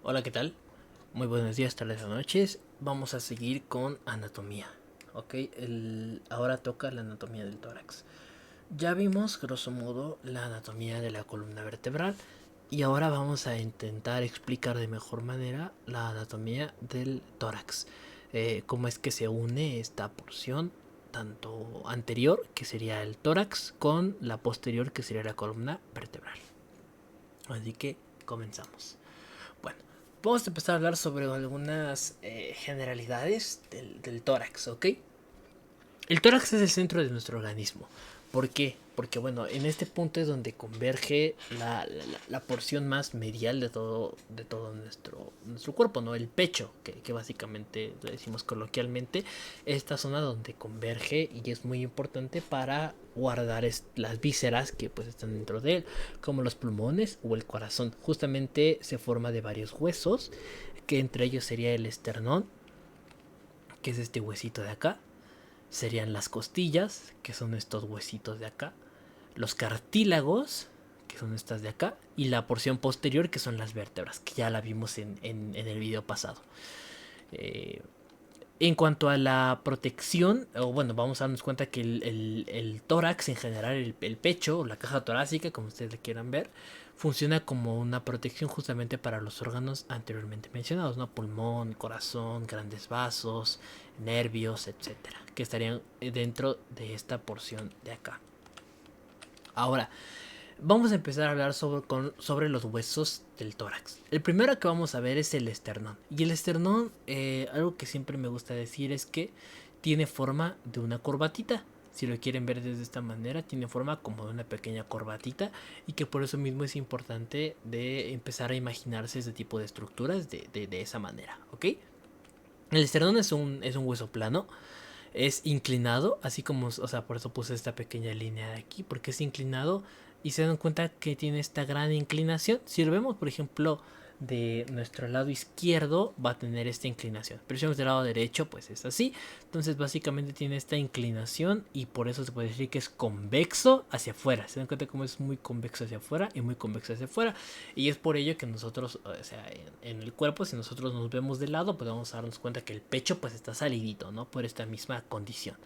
Hola, ¿qué tal? Muy buenos días, tardes o noches. Vamos a seguir con anatomía. Ok, ahora toca la anatomía del tórax. Ya vimos, grosso modo, la anatomía de la columna vertebral. Y ahora vamos a intentar explicar de mejor manera la anatomía del tórax. Cómo es que se une esta porción, tanto anterior, que sería el tórax, con la posterior, que sería la columna vertebral. Así que comenzamos. Bueno, vamos a empezar a hablar sobre algunas generalidades del tórax, ¿ok? El tórax es el centro de nuestro organismo. ¿Por qué? Porque bueno, en este punto es donde converge la porción más medial de todo nuestro cuerpo, ¿no? El pecho, que básicamente le decimos coloquialmente, esta zona donde converge y es muy importante para guardar las vísceras que pues están dentro de él, como los pulmones o el corazón. Justamente se forma de varios huesos, que entre ellos sería el esternón, que es este huesito de acá, serían las costillas, que son estos huesitos de acá, los cartílagos, que son estas de acá, y la porción posterior, que son las vértebras, que ya la vimos en el video pasado. Eh, en cuanto a la protección, o bueno, vamos a darnos cuenta que el tórax en general, el pecho, o la caja torácica, como ustedes le quieran ver, funciona como una protección justamente para los órganos anteriormente mencionados, ¿no? Pulmón, corazón, grandes vasos, nervios, etcétera, que estarían dentro de esta porción de acá. Ahora, vamos a empezar a hablar sobre los huesos del tórax. El primero que vamos a ver es el esternón. Y el esternón, algo que siempre me gusta decir es que tiene forma de una corbatita. Si lo quieren ver desde esta manera, tiene forma como de una pequeña corbatita. Y que por eso mismo es importante de empezar a imaginarse ese tipo de estructuras de esa manera. ¿Ok? El esternón es un hueso plano, es inclinado, así como, o sea, por eso puse esta pequeña línea de aquí, porque es inclinado y se dan cuenta que tiene esta gran inclinación. Si lo vemos, por ejemplo, de nuestro lado izquierdo, va a tener esta inclinación, pero si vemos del lado derecho, pues es así. Entonces básicamente tiene esta inclinación y por eso se puede decir que es convexo hacia afuera. Se dan cuenta cómo es muy convexo hacia afuera y muy convexo hacia afuera, y es por ello que nosotros, o sea, en el cuerpo, si nosotros nos vemos de lado, podemos darnos cuenta que el pecho pues está salidito, ¿no? Por esta misma condición.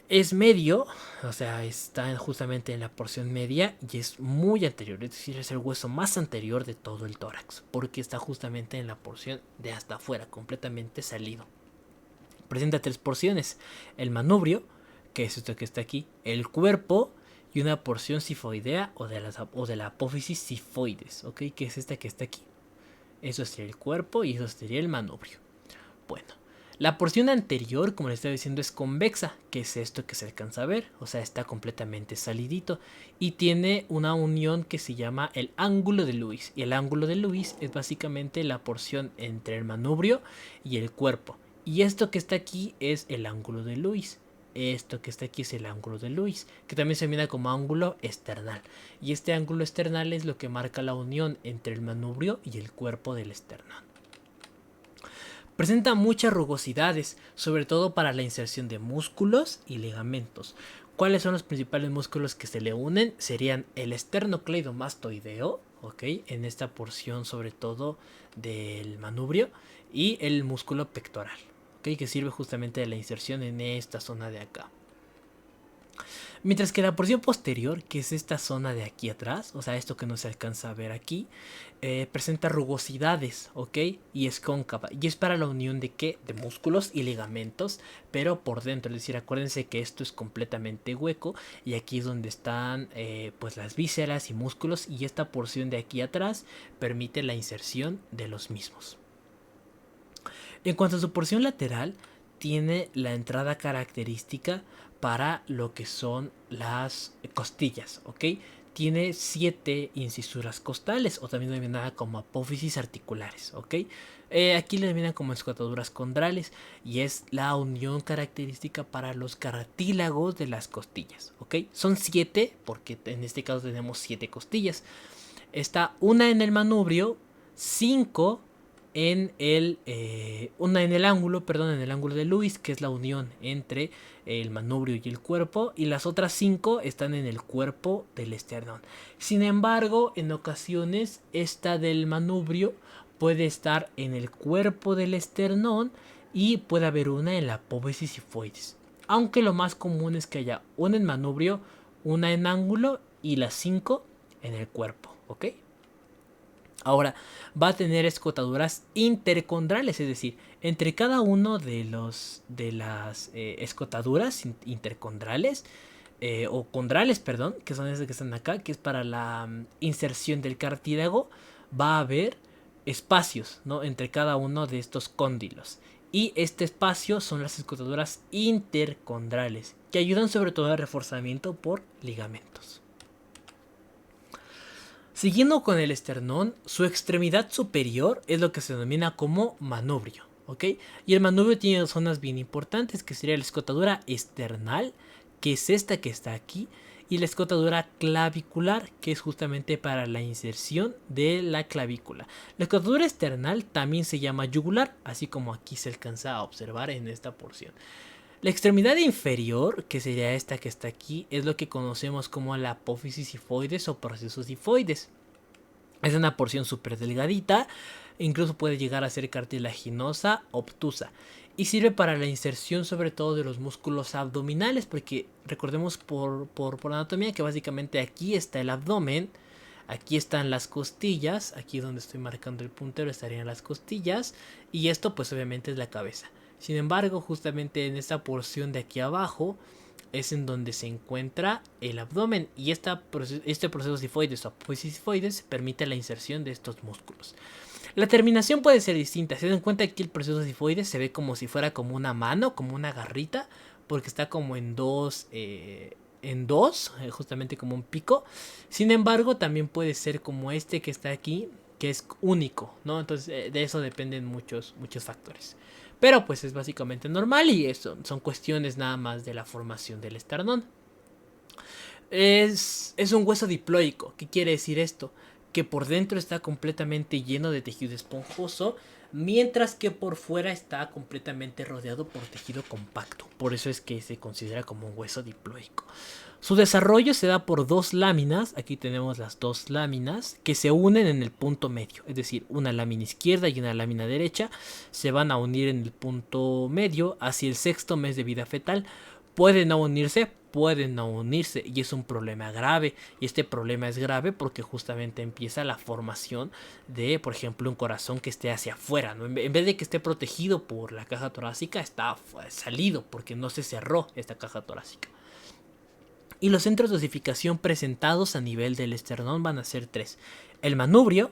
Es medio, o sea, está justamente en la porción media y es muy anterior, es decir, es el hueso más anterior de todo el tórax, porque está justamente en la porción de hasta afuera, completamente salido. Presenta tres porciones: el manubrio, que es esto que está aquí, el cuerpo y una porción sifoidea o de la apófisis sifoides, ¿ok? Que es esta que está aquí. Eso sería el cuerpo y eso sería el manubrio. Bueno, la porción anterior, como les estaba diciendo, es convexa, que es esto que se alcanza a ver, o sea, está completamente salidito y tiene una unión que se llama el ángulo de Lewis. Y el ángulo de Lewis es básicamente la porción entre el manubrio y el cuerpo. Y esto que está aquí es el ángulo de Lewis. Esto que está aquí es el ángulo de Lewis, que también se mira como ángulo external. Y este ángulo external es lo que marca la unión entre el manubrio y el cuerpo del esternón. Presenta muchas rugosidades, sobre todo para la inserción de músculos y ligamentos. ¿Cuáles son los principales músculos que se le unen? Serían el esternocleidomastoideo, ¿ok? En esta porción sobre todo del manubrio, y el músculo pectoral, ¿ok? Que sirve justamente de la inserción en esta zona de acá. Mientras que la porción posterior, que es esta zona de aquí atrás, o sea, esto que no se alcanza a ver aquí, presenta rugosidades, ¿ok? Y es cóncava. Y es para la unión de qué? De músculos y ligamentos, pero por dentro. Es decir, acuérdense que esto es completamente hueco y aquí es donde están pues las vísceras y músculos, y esta porción de aquí atrás permite la inserción de los mismos. En cuanto a su porción lateral, tiene la entrada característica para lo que son las costillas, ¿ok? Tiene 7 incisuras costales, o también denominada como apófisis articulares, ¿ok? Aquí le denominan como escotaduras condrales, y es la unión característica para los cartílagos de las costillas, ¿ok? Son 7 porque en este caso tenemos 7 costillas. Está una en el manubrio, 5 una en el ángulo, perdón, en el ángulo de Lewis, que es la unión entre el manubrio y el cuerpo, y las otras 5 están en el cuerpo del esternón. Sin embargo, en ocasiones esta del manubrio puede estar en el cuerpo del esternón y puede haber una en la apófisis sifoides. Aunque lo más común es que haya una en manubrio, una en ángulo y las 5 en el cuerpo, ¿ok? Ahora, va a tener escotaduras intercondrales, es decir, entre cada uno de las escotaduras intercondrales, o condrales, perdón, que son esas que están acá, que es para la inserción del cartílago, va a haber espacios, ¿no?, entre cada uno de estos cóndilos. Y este espacio son las escotaduras intercondrales, que ayudan sobre todo al reforzamiento por ligamentos. Siguiendo con el esternón, su extremidad superior es lo que se denomina como manubrio, ¿ok? Y el manubrio tiene dos zonas bien importantes, que sería la escotadura esternal, que es esta que está aquí, y la escotadura clavicular, que es justamente para la inserción de la clavícula. La escotadura esternal también se llama yugular, así como aquí se alcanza a observar en esta porción. La extremidad inferior, que sería esta que está aquí, es lo que conocemos como la apófisis sifoides o procesos sifoides. Es una porción súper delgadita, incluso puede llegar a ser cartilaginosa, obtusa. Y sirve para la inserción sobre todo de los músculos abdominales, porque recordemos por anatomía que básicamente aquí está el abdomen, aquí están las costillas, aquí donde estoy marcando el puntero estarían las costillas, y esto pues obviamente es la cabeza. Sin embargo, justamente en esta porción de aquí abajo es en donde se encuentra el abdomen, y este proceso sifoides o apófisis sifoides permite la inserción de estos músculos. La terminación puede ser distinta. Se dan cuenta que el proceso sifoides se ve como si fuera como una mano, como una garrita, porque está como en dos, justamente como un pico. Sin embargo, también puede ser como este que está aquí, que es único, ¿no? Entonces de eso dependen muchos factores. Pero pues es básicamente normal, y eso son cuestiones nada más de la formación del esternón. Es un hueso diploico. ¿Qué quiere decir esto? Que por dentro está completamente lleno de tejido esponjoso, mientras que por fuera está completamente rodeado por tejido compacto. Por eso es que se considera como un hueso diploico. Su desarrollo se da por dos láminas, aquí tenemos las dos láminas, que se unen en el punto medio, es decir, una lámina izquierda y una lámina derecha se van a unir en el punto medio hacia el sexto mes de vida fetal. Pueden no unirse, y es un problema grave, y este problema es grave porque justamente empieza la formación de, por ejemplo, un corazón que esté hacia afuera, ¿no? En vez de que esté protegido por la caja torácica, está salido porque no se cerró esta caja torácica. Y los centros de osificación presentados a nivel del esternón van a ser tres: el manubrio,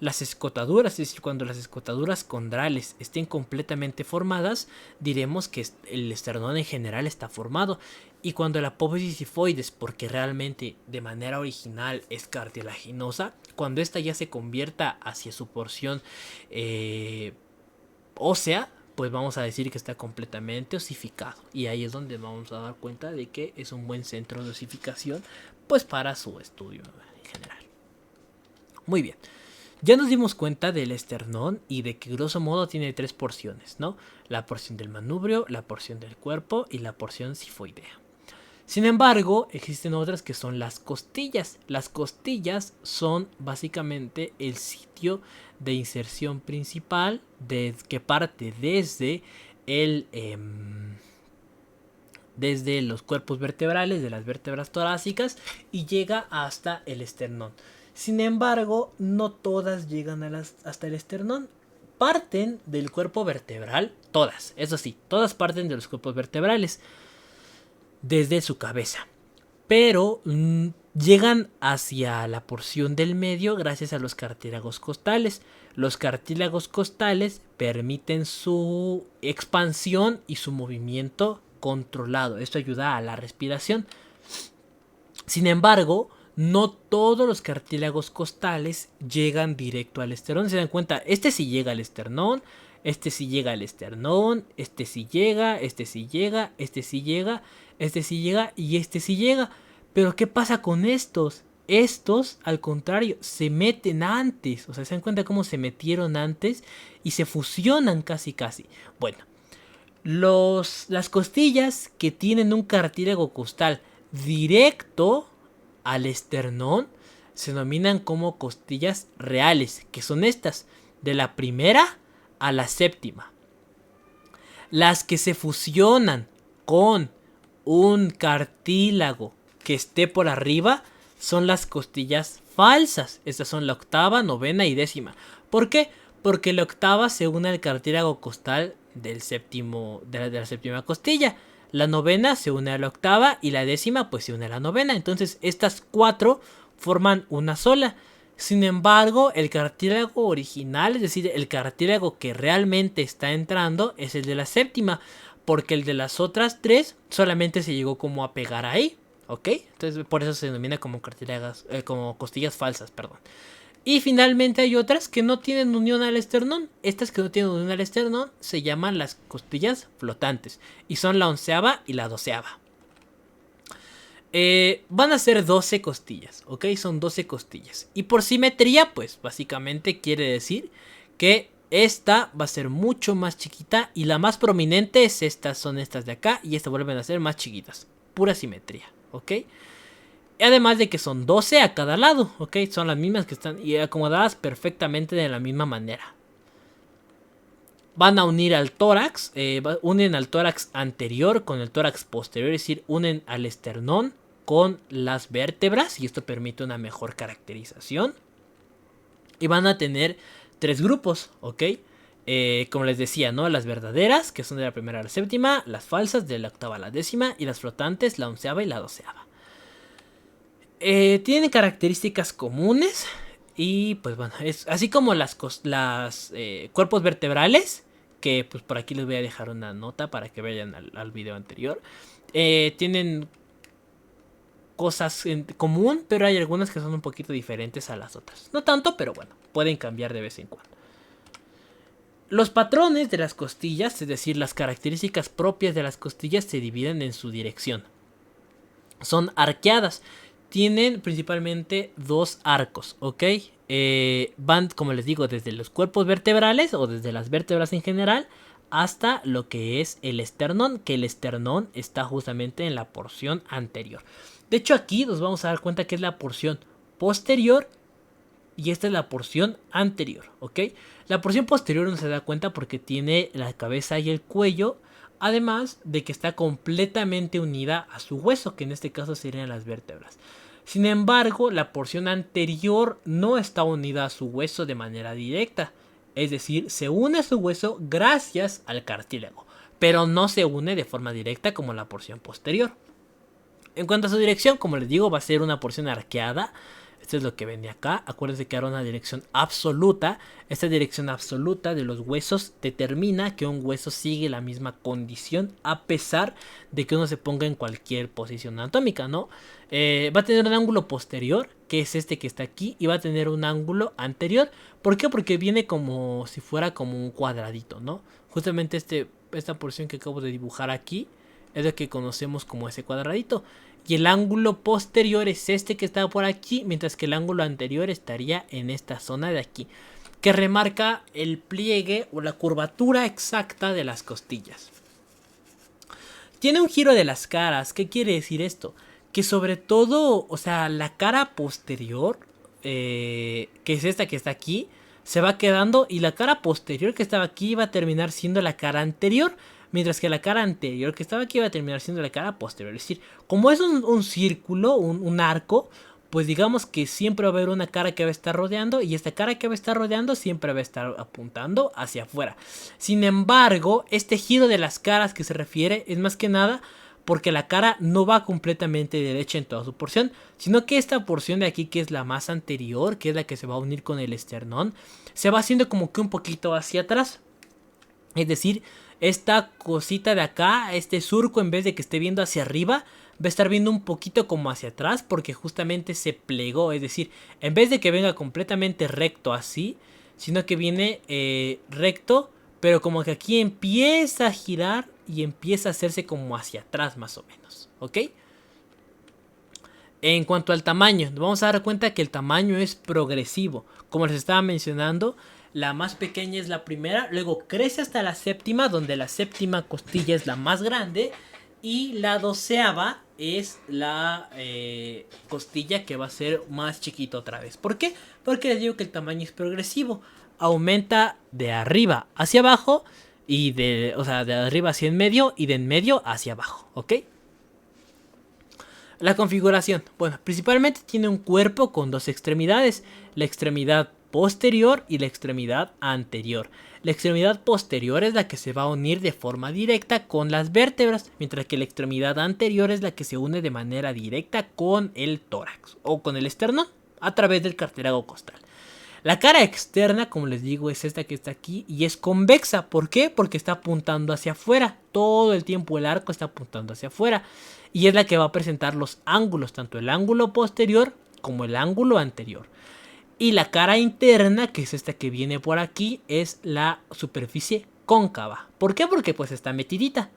las escotaduras, es decir, cuando las escotaduras condrales estén completamente formadas, diremos que el esternón en general está formado. Y cuando la apófisis sifoides, porque realmente de manera original es cartilaginosa, cuando esta ya se convierta hacia su porción ósea, pues vamos a decir que está completamente osificado. Y ahí es donde vamos a dar cuenta de que es un buen centro de osificación, pues para su estudio en general. Muy bien. Ya nos dimos cuenta del esternón y de que grosso modo tiene tres porciones, ¿no? La porción del manubrio, la porción del cuerpo y la porción sifoidea. Sin embargo, existen otras que son las costillas. Las costillas son básicamente el sitio de inserción principal que parte desde desde los cuerpos vertebrales, de las vértebras torácicas, y llega hasta el esternón. Sin embargo, no todas llegan hasta el esternón. Parten del cuerpo vertebral, todas, eso sí, todas parten de los cuerpos vertebrales desde su cabeza, pero llegan hacia la porción del medio gracias a los cartílagos costales. Los cartílagos costales permiten su expansión y su movimiento controlado. Esto ayuda a la respiración. Sin embargo, no todos los cartílagos costales llegan directo al esternón. Se dan cuenta, este sí llega al esternón, este sí llega al esternón, este sí llega, este sí llega, este sí llega, este sí llega y este sí llega. Pero ¿qué pasa con estos? Estos, al contrario, se meten antes. O sea, se dan cuenta cómo se metieron antes y se fusionan casi. Bueno, las costillas que tienen un cartílago costal directo al esternón se denominan como costillas reales, que son estas. de la primera a la séptima. Las que se fusionan con un cartílago que esté por arriba son las costillas falsas. Estas son la octava, novena y décima. ¿Por qué? Porque la octava se une al cartílago costal del séptimo, de la séptima costilla. La novena se une a la octava y la décima pues se une a la novena. Entonces estas 4 forman una sola. Sin embargo, el cartílago original, es decir, el cartílago que realmente está entrando, es el de la séptima, porque el de las otras 3 solamente se llegó como a pegar ahí, ¿ok? Entonces por eso se denomina como como costillas falsas, perdón. Y finalmente hay otras que no tienen unión al esternón. Estas que no tienen unión al esternón se llaman las costillas flotantes, y son la 11ª y la 12ª. Van a ser 12 costillas, ¿ok? Son 12 costillas. Y por simetría, pues básicamente quiere decir que esta va a ser mucho más chiquita y la más prominente es son estas de acá y estas vuelven a ser más chiquitas. Pura simetría, ¿ok? Además de que son 12 a cada lado, ¿ok? Son las mismas que están acomodadas perfectamente de la misma manera. Van a unir al tórax, unen al tórax anterior con el tórax posterior, es decir, unen al esternón con las vértebras y esto permite una mejor caracterización. Y van a tener 3 grupos, ¿ok? Como les decía, ¿no? Las verdaderas, que son de la primera a la séptima, las falsas de la octava a la décima y las flotantes, la 11ª y la 12ª. Tienen características comunes y pues bueno, es así como las cuerpos vertebrales, que pues por aquí les voy a dejar una nota para que vayan al video anterior. Tienen cosas en común, pero hay algunas que son un poquito diferentes a las otras. No tanto, pero bueno, pueden cambiar de vez en cuando. Los patrones de las costillas, es decir, las características propias de las costillas, se dividen en su dirección. Son arqueadas. Tienen principalmente 2 arcos, ¿ok? Van, como les digo, desde los cuerpos vertebrales o desde las vértebras en general hasta lo que es el esternón, que el esternón está justamente en la porción anterior. De hecho, aquí nos vamos a dar cuenta que es la porción posterior y esta es la porción anterior, ¿ok? La porción posterior no se da cuenta porque tiene la cabeza y el cuello, además de que está completamente unida a su hueso, que en este caso serían las vértebras. Sin embargo, la porción anterior no está unida a su hueso de manera directa, es decir, se une a su hueso gracias al cartílago, pero no se une de forma directa como la porción posterior. En cuanto a su dirección, como les digo, va a ser una porción arqueada. Esto es lo que ven acá. Acuérdense que era una dirección absoluta. Esta dirección absoluta de los huesos determina que un hueso sigue la misma condición a pesar de que uno se ponga en cualquier posición anatómica, ¿no? Va a tener un ángulo posterior, que es este que está aquí, y va a tener un ángulo anterior. ¿Por qué? Porque viene como si fuera como un cuadradito, ¿no? Justamente esta porción que acabo de dibujar aquí es lo que conocemos como ese cuadradito. Y el ángulo posterior es este que está por aquí, mientras que el ángulo anterior estaría en esta zona de aquí, que remarca el pliegue o la curvatura exacta de las costillas. Tiene un giro de las caras. ¿Qué quiere decir esto? Que sobre todo, o sea, la cara posterior, que es esta que está aquí, se va quedando, y la cara posterior que estaba aquí va a terminar siendo la cara anterior, mientras que la cara anterior que estaba aquí va a terminar siendo la cara posterior. Es decir, como es un círculo, un arco, pues digamos que siempre va a haber una cara que va a estar rodeando, y esta cara que va a estar rodeando siempre va a estar apuntando hacia afuera. Sin embargo, este giro de las caras que se refiere es más que nada porque la cara no va completamente derecha en toda su porción, sino que esta porción de aquí, que es la más anterior, que es la que se va a unir con el esternón, se va haciendo como que un poquito hacia atrás. Es decir, esta cosita de acá, este surco, en vez de que esté viendo hacia arriba, va a estar viendo un poquito como hacia atrás, porque justamente se plegó. Es decir, en vez de que venga completamente recto así, sino que viene recto, pero como que aquí empieza a girar y empieza a hacerse como hacia atrás más o menos, ¿ok? En cuanto al tamaño, nos vamos a dar cuenta que el tamaño es progresivo. Como les estaba mencionando, la más pequeña es la primera, luego crece hasta la séptima, donde la séptima costilla es la más grande, y la 12ª es la costilla que va a ser más chiquita otra vez. ¿Por qué? Porque les digo que el tamaño es progresivo. aumenta de arriba hacia abajo y de arriba hacia en medio y de en medio hacia abajo, ¿ok? La configuración, bueno, principalmente tiene un cuerpo con dos extremidades, la extremidad posterior y la extremidad anterior. La extremidad posterior es la que se va a unir de forma directa con las vértebras, mientras que la extremidad anterior es la que se une de manera directa con el tórax o con el esternón a través del cartílago costal. La cara externa, como les digo, es esta que está aquí y es convexa. ¿Por qué? Porque está apuntando hacia afuera. Todo el tiempo el arco está apuntando hacia afuera. Y es la que va a presentar los ángulos, tanto el ángulo posterior como el ángulo anterior. Y la cara interna, que es esta que viene por aquí, es la superficie cóncava. ¿Por qué? Porque pues está metidita.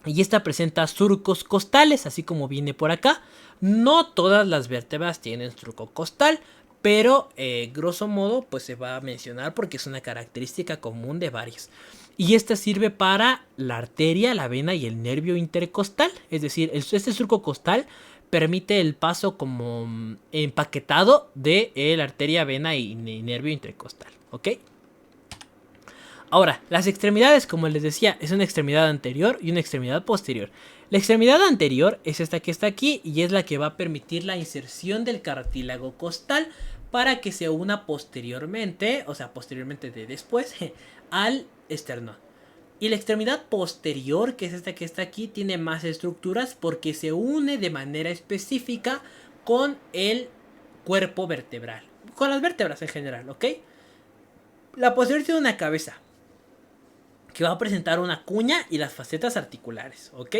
Y esta presenta surcos costales, así como viene por acá. No todas las vértebras tienen surco costal, pero grosso modo pues se va a mencionar porque es una característica común de varias. Y esta sirve para la arteria, la vena y el nervio intercostal. Es decir, este surco costal permite el paso como empaquetado de la arteria, vena y nervio intercostal. ¿Ok? Ahora, las extremidades, como les decía, es una extremidad anterior y una extremidad posterior. La extremidad anterior es esta que está aquí y es la que va a permitir la inserción del cartílago costal para que se una posteriormente, o sea, posteriormente de después, al esternón. Y la extremidad posterior, que es esta que está aquí, tiene más estructuras porque se une de manera específica con el cuerpo vertebral, con las vértebras en general, ¿ok? La posterior tiene una cabeza que va a presentar una cuña y las facetas articulares, ¿ok?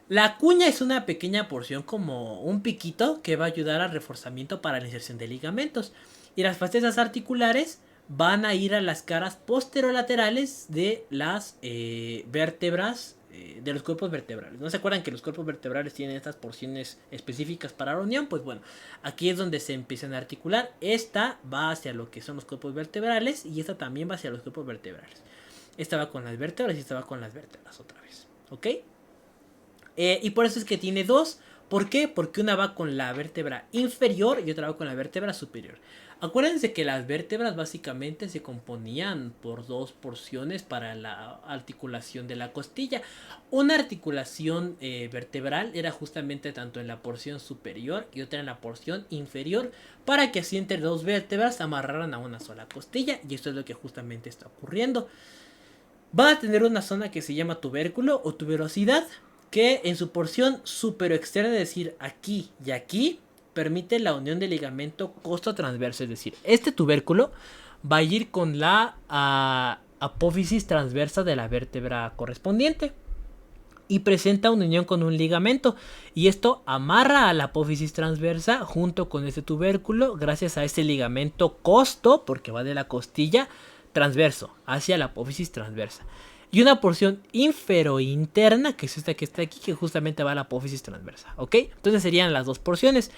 La cuña es una pequeña porción como un piquito que va a ayudar al reforzamiento para la inserción de ligamentos. Y las facetas articulares van a ir a las caras posterolaterales de las vértebras, de los cuerpos vertebrales. ¿No se acuerdan que los cuerpos vertebrales tienen estas porciones específicas para la unión? Pues bueno, aquí es donde se empiezan a articular. Esta va hacia lo que son los cuerpos vertebrales y esta también va hacia los cuerpos vertebrales. Esta va con las vértebras y esta va con las vértebras otra vez, ¿ok? Y por eso es que tiene dos. ¿Por qué? Porque una va con la vértebra inferior y otra va con la vértebra superior. Acuérdense que las vértebras básicamente se componían por dos porciones para la articulación de la costilla. Una articulación vertebral era justamente tanto en la porción superior y otra en la porción inferior, para que así entre dos vértebras se amarraran a una sola costilla. Y esto es lo que justamente está ocurriendo. Va a tener una zona que se llama tubérculo o tuberosidad, que en su porción superoexterna, es decir, aquí y aquí, permite la unión del ligamento costotransverso. Es decir, este tubérculo va a ir con la apófisis transversa de la vértebra correspondiente y presenta una unión con un ligamento, y esto amarra a la apófisis transversa junto con este tubérculo gracias a este ligamento costo, porque va de la costilla transverso hacia la apófisis transversa. Y una porción inferointerna, que es esta que está aquí, que justamente va a la apófisis transversa, ¿ok? Entonces serían las dos porciones.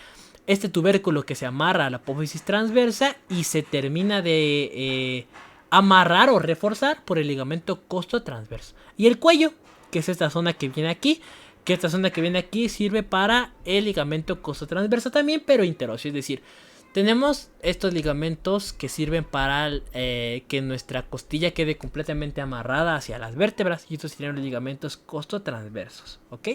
Este tubérculo que se amarra a la apófisis transversa y se termina de amarrar o reforzar por el ligamento costotransverso. Y el cuello, que es esta zona que viene aquí, que esta zona que viene aquí sirve para el ligamento costotransverso también, pero interóseo, es decir, tenemos estos ligamentos que sirven para que nuestra costilla quede completamente amarrada hacia las vértebras. Y estos serían los ligamentos costotransversos, ¿ok?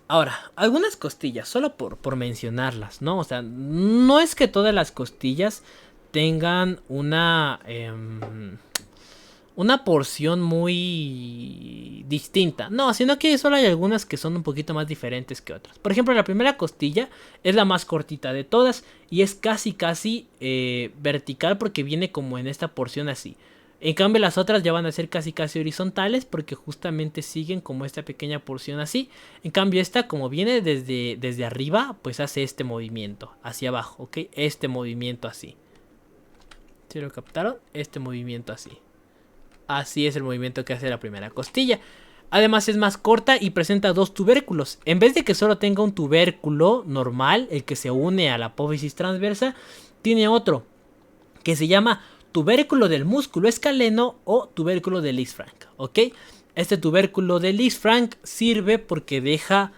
Ahora, algunas costillas, solo por mencionarlas, ¿no? O sea, no es que todas las costillas tengan una porción muy distinta. No, sino que solo hay algunas que son un poquito más diferentes que otras. Por ejemplo, la primera costilla es la más cortita de todas y es casi vertical porque viene como en esta porción así. En cambio las otras ya van a ser casi horizontales porque justamente siguen como esta pequeña porción así. En cambio esta, como viene desde arriba, pues hace este movimiento hacia abajo, ¿ok? Este movimiento así. ¿Sí lo captaron? Este movimiento así. Así es el movimiento que hace la primera costilla. Además es más corta y presenta dos tubérculos. En vez de que solo tenga un tubérculo normal, el que se une a la apófisis transversa, tiene otro que se llama tubérculo del músculo escaleno o tubérculo de Lisfranc, ¿ok? Este tubérculo de Lisfranc sirve porque deja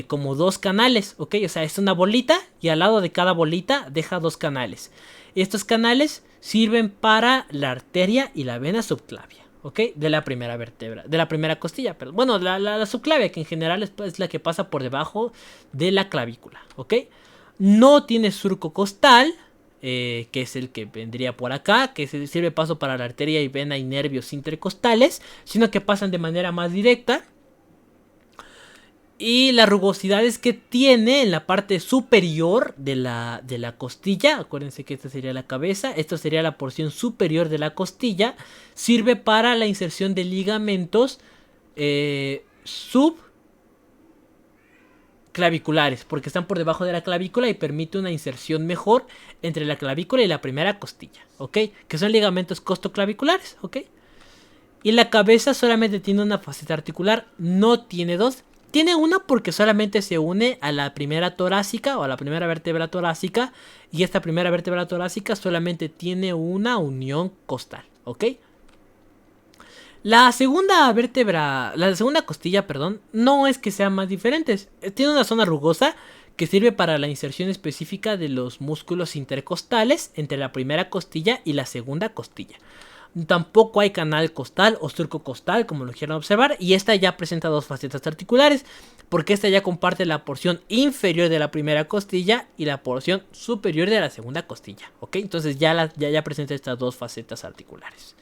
como dos canales, ¿ok? O sea, es una bolita y al lado de cada bolita deja dos canales. Estos canales sirven para la arteria y la vena subclavia, ¿ok? De la primera vértebra, de la primera costilla, pero bueno, la subclavia, que en general es la que pasa por debajo de la clavícula, ¿ok? No tiene surco costal, que es el que vendría por acá, que sirve paso para la arteria y vena y nervios intercostales, sino que pasan de manera más directa. Y las rugosidades que tiene en la parte superior de la costilla, acuérdense que esta sería la cabeza, esto sería la porción superior de la costilla, sirve para la inserción de ligamentos subclaviculares, porque están por debajo de la clavícula y permite una inserción mejor entre la clavícula y la primera costilla, ¿ok? Que son ligamentos costoclaviculares, ¿ok? Y la cabeza solamente tiene una faceta articular, no tiene dos. Tiene una porque solamente se une a la primera torácica o a la primera vértebra torácica. Y esta primera vértebra torácica solamente tiene una unión costal, ¿ok? La segunda vértebra, la segunda costilla, perdón, no es que sean más diferentes. Tiene una zona rugosa que sirve para la inserción específica de los músculos intercostales entre la primera costilla y la segunda costilla. Tampoco hay canal costal o surco costal, como lo quieran observar, y esta ya presenta dos facetas articulares, porque esta ya comparte la porción inferior de la primera costilla y la porción superior de la segunda costilla, ¿ok? Entonces ya presenta estas dos facetas articulares.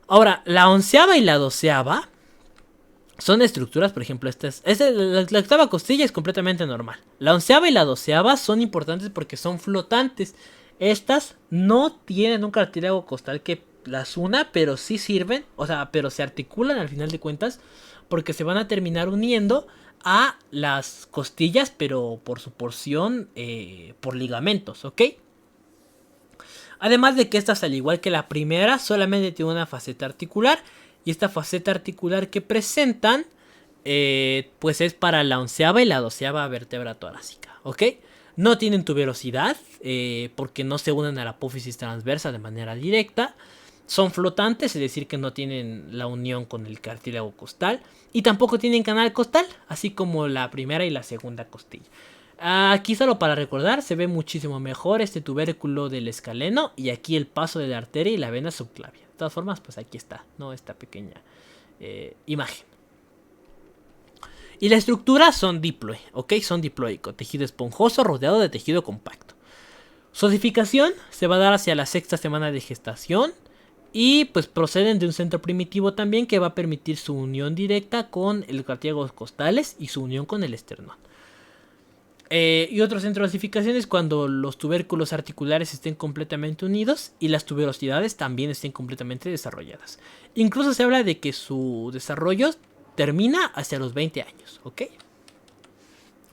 Ahora, la onceava y la doceava son estructuras, por ejemplo, la octava costilla es completamente normal. La onceava y la doceava son importantes porque son flotantes. Estas no tienen un cartílago costal que las una, pero sí sirven, o sea, pero se articulan al final de cuentas porque se van a terminar uniendo a las costillas, pero por su porción, por ligamentos, ¿ok? Además de que estas, al igual que la primera, solamente tienen una faceta articular. Y esta faceta articular que presentan, pues es para la onceava y la doceava vértebra torácica, ¿ok? No tienen tuberosidad, porque no se unen a la apófisis transversa de manera directa. Son flotantes, es decir, que no tienen la unión con el cartílago costal. Y tampoco tienen canal costal, así como la primera y la segunda costilla. Aquí solo para recordar, se ve muchísimo mejor este tubérculo del escaleno y aquí el paso de la arteria y la vena subclavia. De todas formas, pues aquí está, ¿no? Esta pequeña imagen. Y la estructura son diploe, ¿ok? Son diploico, tejido esponjoso rodeado de tejido compacto. Su osificación se va a dar hacia la sexta semana de gestación. Y pues proceden de un centro primitivo también que va a permitir su unión directa con el cartílago costales y su unión con el esternón. Y otro centro de osificación es cuando los tubérculos articulares estén completamente unidos y las tuberosidades también estén completamente desarrolladas. Incluso se habla de que su desarrollo termina hacia los 20 años, ¿ok?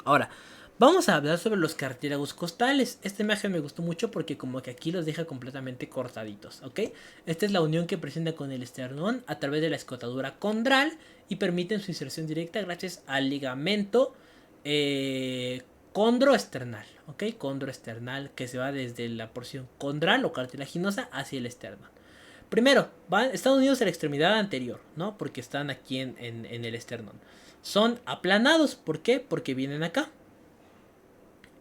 Ahora, vamos a hablar sobre los cartílagos costales. Esta imagen me gustó mucho porque como que aquí los deja completamente cortaditos, ¿ok? Esta es la unión que presenta con el esternón a través de la escotadura condral y permiten su inserción directa gracias al ligamento condroesternal, ¿ok? Condroesternal que se va desde la porción condral o cartilaginosa hacia el esternón. Primero, están unidos a la extremidad anterior, ¿no? Porque están aquí en el esternón. Son aplanados, ¿por qué? Porque vienen acá.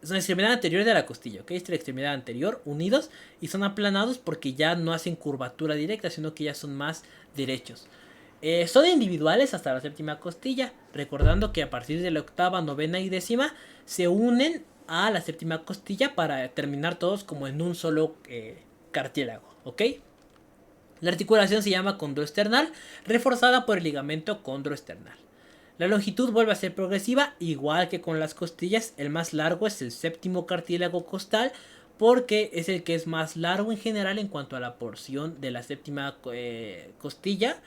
Es la extremidad anterior de la costilla, ¿ok? Esta es la extremidad anterior, unidos, y son aplanados porque ya no hacen curvatura directa, sino que ya son más derechos. Son individuales hasta la séptima costilla, recordando que a partir de la octava, novena y décima se unen a la séptima costilla para terminar todos como en un solo cartílago, ¿ok? La articulación se llama condroesternal, reforzada por el ligamento condroesternal. La longitud vuelve a ser progresiva, igual que con las costillas. El más largo es el séptimo cartílago costal, porque es el que es más largo en general en cuanto a la porción de la séptima costilla,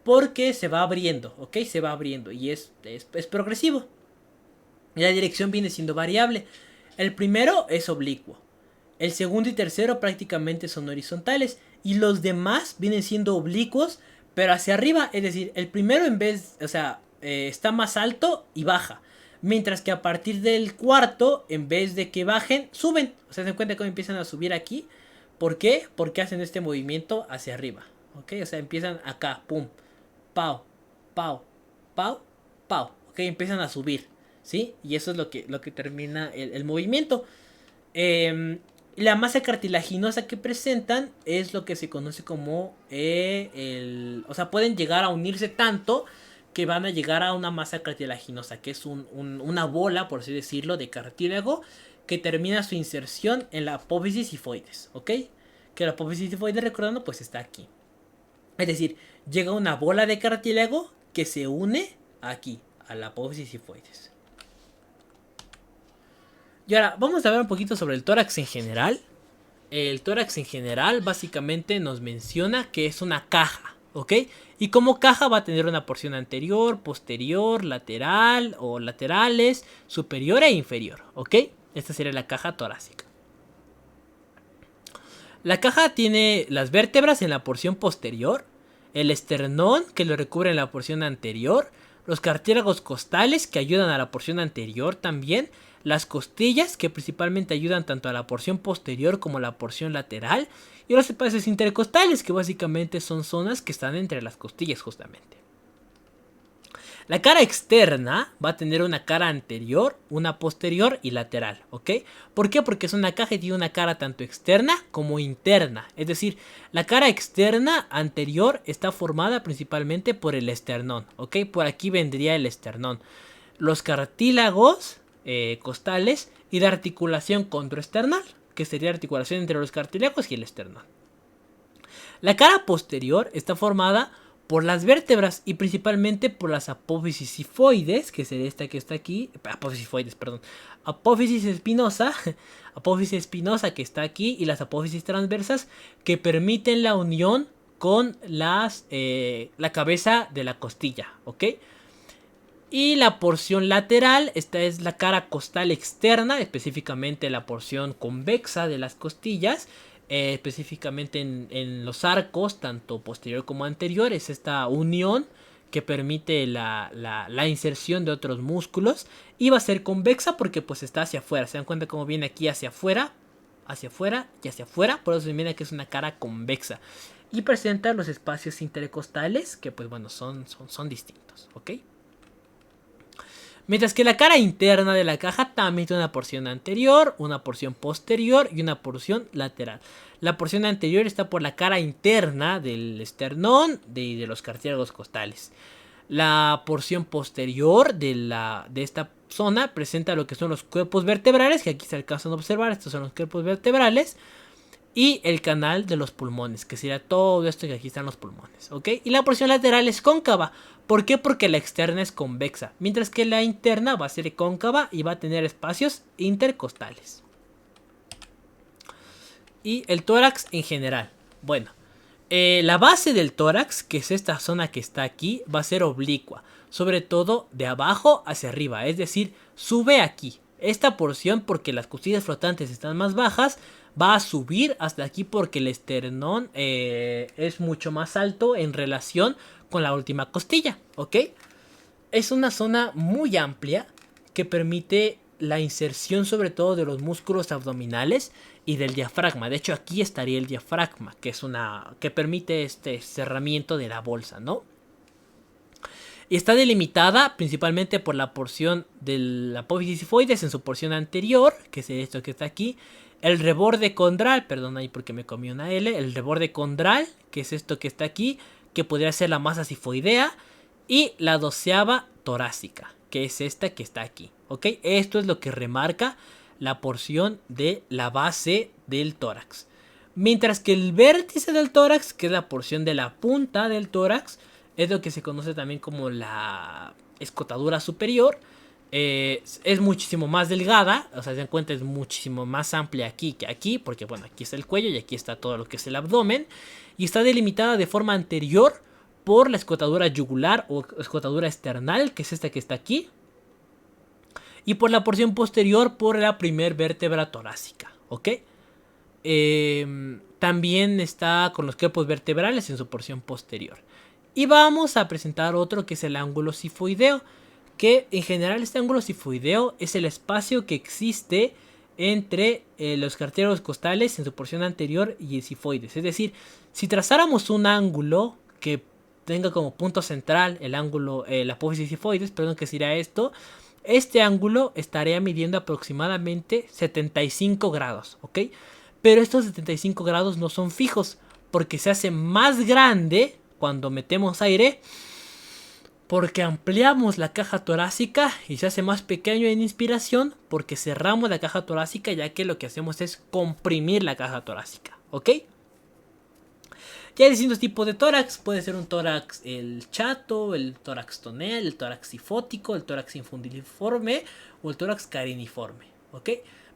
porque se va abriendo, ¿ok? Se va abriendo y es progresivo. La dirección viene siendo variable. El primero es oblicuo. El segundo y tercero prácticamente son horizontales. Y los demás vienen siendo oblicuos, pero hacia arriba. Es decir, el primero está más alto y baja. Mientras que a partir del cuarto, en vez de que bajen, suben. O sea, se dan cuenta cómo empiezan a subir aquí. ¿Por qué? Porque hacen este movimiento hacia arriba. ¿Ok? O sea, empiezan acá, pum, pau, pau, pau, pau. ¿ok? Empiezan a subir, ¿sí? Y eso es lo que termina el movimiento. La masa cartilaginosa que presentan es lo que se conoce como o sea, pueden llegar a unirse tanto que van a llegar a una masa cartilaginosa, que es una bola, por así decirlo, de cartílago que termina su inserción en la apófisis sifoides, ¿ok? Que la apófisis sifoides, recordando, pues está aquí. Es decir, llega una bola de cartílago que se une aquí, a la apófisis sifoides. Y ahora, vamos a ver un poquito sobre el tórax en general. El tórax en general básicamente nos menciona que es una caja, ¿ok? Y como caja va a tener una porción anterior, posterior, lateral o laterales, superior e inferior, ¿ok? Esta sería la caja torácica. La caja tiene las vértebras en la porción posterior, el esternón que lo recubre en la porción anterior, los cartílagos costales que ayudan a la porción anterior también, las costillas que principalmente ayudan tanto a la porción posterior como a la porción lateral, y los espacios intercostales que básicamente son zonas que están entre las costillas justamente. La cara externa va a tener una cara anterior, una posterior y lateral, ¿ok? ¿Por qué? Porque es una caja y tiene una cara tanto externa como interna. Es decir, la cara externa anterior está formada principalmente por el esternón, ¿ok? Por aquí vendría el esternón. Los cartílagos costales y la articulación controesternal, que sería la articulación entre los cartílagos y el esternón. La cara posterior está formada por las vértebras y principalmente por las apófisis sifoides, que sería esta que está aquí, apófisis sifoides, perdón, apófisis espinosa que está aquí, y las apófisis transversas que permiten la unión con la cabeza de la costilla, ¿ok? Y la porción lateral, esta es la cara costal externa, específicamente la porción convexa de las costillas, específicamente en los arcos, tanto posterior como anterior, es esta unión que permite la inserción de otros músculos. Y va a ser convexa porque pues está hacia afuera, se dan cuenta cómo viene aquí hacia afuera y hacia afuera, por eso se mira que es una cara convexa. Y presenta los espacios intercostales que pues bueno, son distintos, ¿ok? Mientras que la cara interna de la caja también tiene una porción anterior, una porción posterior y una porción lateral. La porción anterior está por la cara interna del esternón y de los cartílagos costales. La porción posterior de esta zona presenta lo que son los cuerpos vertebrales, que aquí se alcanzan a observar, estos son los cuerpos vertebrales. Y el canal de los pulmones, que sería todo esto que aquí están los pulmones, ¿ok? Y la porción lateral es cóncava. ¿Por qué? Porque la externa es convexa, mientras que la interna va a ser cóncava y va a tener espacios intercostales. Y el tórax en general. Bueno, la base del tórax, que es esta zona que está aquí, va a ser oblicua, sobre todo de abajo hacia arriba, es decir, sube aquí. Esta porción, porque las costillas flotantes están más bajas, va a subir hasta aquí porque el esternón es mucho más alto en relación con la última costilla, ¿ok? Es una zona muy amplia que permite la inserción sobre todo de los músculos abdominales y del diafragma. De hecho, aquí estaría el diafragma, que permite este cerramiento de la bolsa, ¿no? Y está delimitada principalmente por la porción del apófisis sifoides en su porción anterior, que es esto que está aquí. El reborde condral, perdón ahí porque me comí una L. El reborde condral, que es esto que está aquí, que podría ser la masa sifoidea. Y la doceava torácica, que es esta que está aquí, ¿ok? Esto es lo que remarca la porción de la base del tórax. Mientras que el vértice del tórax, que es la porción de la punta del tórax, es lo que se conoce también como la escotadura superior. Es muchísimo más delgada, o sea, se dan cuenta, es muchísimo más amplia aquí que aquí, porque bueno, aquí está el cuello y aquí está todo lo que es el abdomen. Y está delimitada de forma anterior por la escotadura yugular o escotadura esternal, que es esta que está aquí. Y por la porción posterior por la primer vértebra torácica, ¿ok? También está con los cuerpos vertebrales en su porción posterior. Y vamos a presentar otro que es el ángulo sifoideo, que en general este ángulo sifoideo es el espacio que existe entre los cartílagos costales en su porción anterior y el sifoides. Es decir, si trazáramos un ángulo que tenga como punto central el ángulo, la apófisis sifoides, perdón, que será esto. Este ángulo estaría midiendo aproximadamente 75 grados, ¿ok? Pero estos 75 grados no son fijos, porque se hace más grande cuando metemos aire, porque ampliamos la caja torácica y se hace más pequeño en inspiración, porque cerramos la caja torácica, ya que lo que hacemos es comprimir la caja torácica, ¿ok? Ya hay distintos tipos de tórax. Puede ser un tórax el chato, el tórax tonel, el tórax sifótico, el tórax infundiforme o el tórax cariniforme, ¿ok?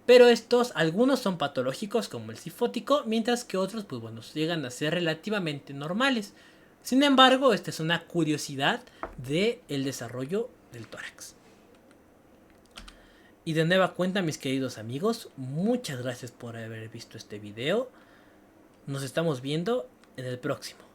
Pero estos, algunos son patológicos como el sifótico, mientras que otros, pues bueno, llegan a ser relativamente normales. Sin embargo, esta es una curiosidad del desarrollo del tórax. Y de nueva cuenta, mis queridos amigos, muchas gracias por haber visto este video. Nos estamos viendo en el próximo.